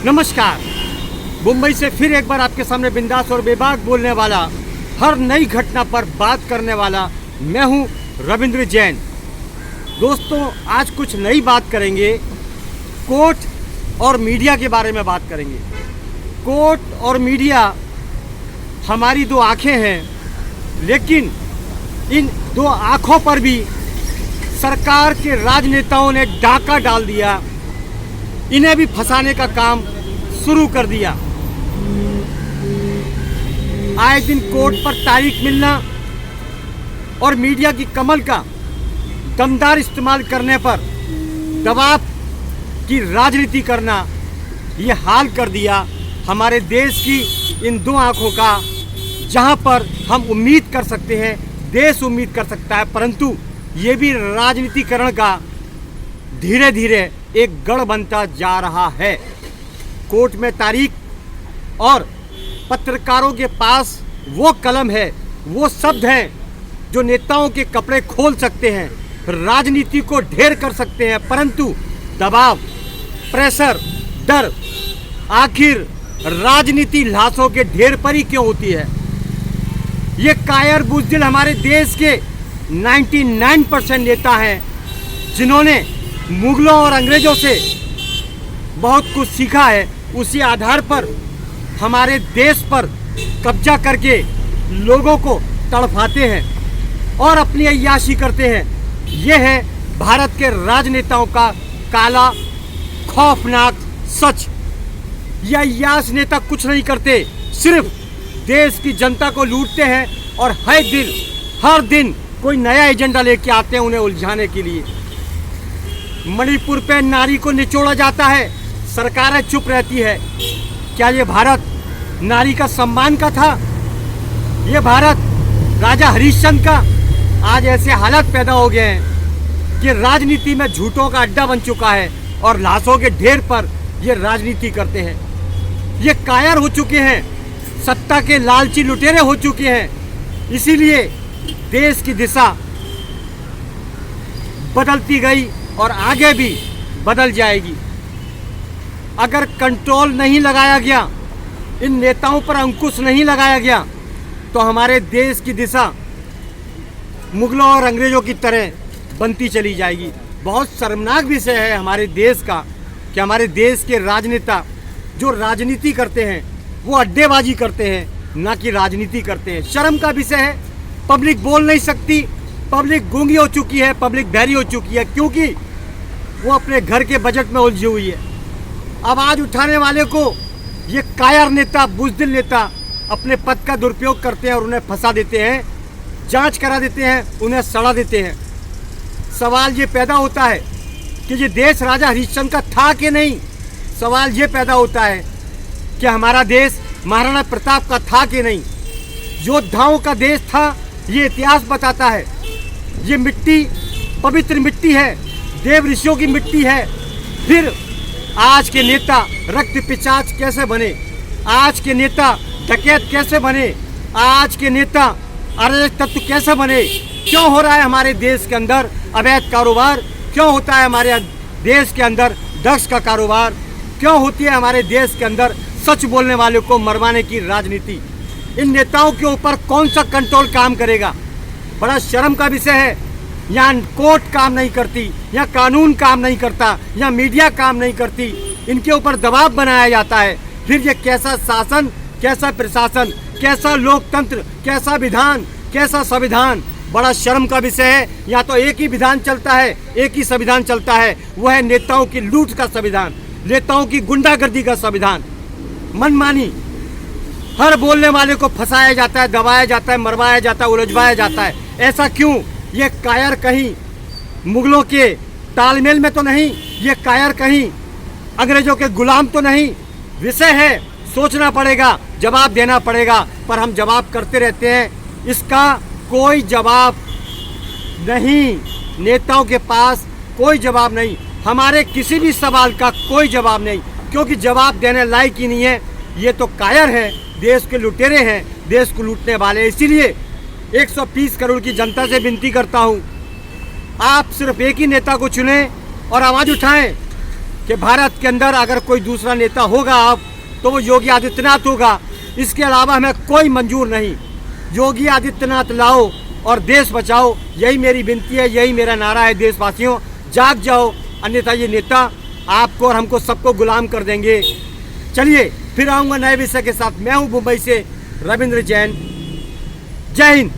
नमस्कार। मुंबई से फिर एक बार आपके सामने बिंदास और बेबाक बोलने वाला, हर नई घटना पर बात करने वाला मैं हूं रविंद्र जैन। दोस्तों, आज कुछ नई बात करेंगे। कोर्ट और मीडिया के बारे में बात करेंगे। कोर्ट और मीडिया हमारी दो आंखें हैं, लेकिन इन दो आंखों पर भी सरकार के राजनेताओं ने डाका डाल दिया। इन्हें भी फंसाने का काम शुरू कर दिया। आए दिन कोर्ट पर तारीख मिलना और मीडिया की कमल का दमदार इस्तेमाल करने पर दबाव की राजनीति करना, ये हाल कर दिया हमारे देश की इन दो आंखों का, जहां पर हम उम्मीद कर सकते हैं, देश उम्मीद कर सकता है, परंतु ये भी राजनीतिकरण का धीरे धीरे एक गढ़ बनता जा रहा है। कोर्ट में तारीख और पत्रकारों के पास वो कलम है, वो शब्द हैं जो नेताओं के कपड़े खोल सकते हैं, राजनीति को ढेर कर सकते हैं, परंतु दबाव, प्रेशर, डर, आखिर राजनीति लाशों के ढेर पर ही क्यों होती है? ये कायर बुज़दिल हमारे देश के 99% नेता हैं, जिन्होंने मुगलों और अंग्रेजों से बहुत कुछ सीखा है। उसी आधार पर हमारे देश पर कब्जा करके लोगों को तड़पाते हैं और अपनी अय्याशी करते हैं। ये है भारत के राजनेताओं का काला खौफनाक सच। ये अय्याश नेता कुछ नहीं करते, सिर्फ देश की जनता को लूटते हैं और हर दिन कोई नया एजेंडा लेके आते हैं उन्हें उलझाने के लिए। मणिपुर पे नारी को निचोड़ा जाता है, सरकारें चुप रहती है। क्या ये भारत नारी का सम्मान का था? ये भारत राजा हरिश्चंद्र का? आज ऐसे हालात पैदा हो गए हैं कि राजनीति में झूठों का अड्डा बन चुका है और लाशों के ढेर पर ये राजनीति करते हैं। ये कायर हो चुके हैं, सत्ता के लालची लुटेरे हो चुके हैं। इसीलिए देश की दिशा बदलती गई और आगे भी बदल जाएगी। अगर कंट्रोल नहीं लगाया गया, इन नेताओं पर अंकुश नहीं लगाया गया, तो हमारे देश की दिशा मुगलों और अंग्रेजों की तरह बनती चली जाएगी। बहुत शर्मनाक विषय है हमारे देश का कि हमारे देश के राजनेता जो राजनीति करते हैं वो अड्डेबाजी करते हैं, ना कि राजनीति करते हैं। शर्म का विषय है। पब्लिक बोल नहीं सकती, पब्लिक गूंगी हो चुकी है, पब्लिक बहरी हो चुकी है, क्योंकि वो अपने घर के बजट में उलझी हुई है। आवाज उठाने वाले को ये कायर नेता, बुज़दिल नेता अपने पद का दुरुपयोग करते हैं और उन्हें फंसा देते हैं, जांच करा देते हैं, उन्हें सड़ा देते हैं। सवाल ये पैदा होता है कि ये देश राजा हरिश्चंद्र का था कि नहीं। सवाल ये पैदा होता है कि हमारा देश महाराणा प्रताप का था कि नहीं। योद्धाओं का देश था, ये इतिहास बताता है। ये मिट्टी पवित्र मिट्टी है, देव ऋषियों की मिट्टी है। फिर आज के नेता रक्त पिशाच कैसे बने? आज के नेता डकैत कैसे बने? आज के नेता अराजक तत्व कैसे बने? क्यों हो रहा है हमारे देश के अंदर अवैध कारोबार? क्यों होता है हमारे देश के अंदर ड्रग्स का कारोबार? क्यों होती है हमारे देश के अंदर सच बोलने वालों को मरवाने की राजनीति? इन नेताओं के ऊपर कौन सा कंट्रोल काम करेगा? बड़ा शर्म का विषय है। यहाँ कोर्ट काम नहीं करती, यहाँ कानून काम नहीं करता, यहाँ मीडिया काम नहीं करती, इनके ऊपर दबाव बनाया जाता है। फिर ये कैसा शासन, कैसा प्रशासन, कैसा लोकतंत्र, कैसा विधान, कैसा संविधान? बड़ा शर्म का विषय है। यहाँ तो एक ही विधान चलता है, एक ही संविधान चलता है, वह है नेताओं की लूट का संविधान, नेताओं की गुंडागर्दी का संविधान। मनमानी, हर बोलने वाले को फंसाया जाता है, दबाया जाता है, मरवाया जाता है, उलझवाया जाता है। ऐसा क्यों? ये कायर कहीं मुगलों के तालमेल में तो नहीं, ये कायर कहीं अंग्रेजों के गुलाम तो नहीं। विषय है, सोचना पड़ेगा, जवाब देना पड़ेगा, पर हम जवाब करते रहते हैं। इसका कोई जवाब नहीं, नेताओं के पास कोई जवाब नहीं, हमारे किसी भी सवाल का कोई जवाब नहीं, क्योंकि जवाब देने लायक ही नहीं है। ये तो कायर है, देश के लुटेरे हैं, देश को लूटने वाले। इसीलिए 130 करोड़ की जनता से विनती करता हूँ, आप सिर्फ एक ही नेता को चुनें और आवाज़ उठाएं। कि भारत के अंदर अगर कोई दूसरा नेता होगा अब तो वो योगी आदित्यनाथ होगा। इसके अलावा हमें कोई मंजूर नहीं। योगी आदित्यनाथ लाओ और देश बचाओ, यही मेरी विनती है, यही मेरा नारा है। देशवासियों जाग जाओ, अन्यथा ये नेता आपको और हमको सबको गुलाम कर देंगे। चलिए फिर आऊँगा नए विषय के साथ। मैं हूँ मुंबई से रविंद्र जैन। जय हिंद।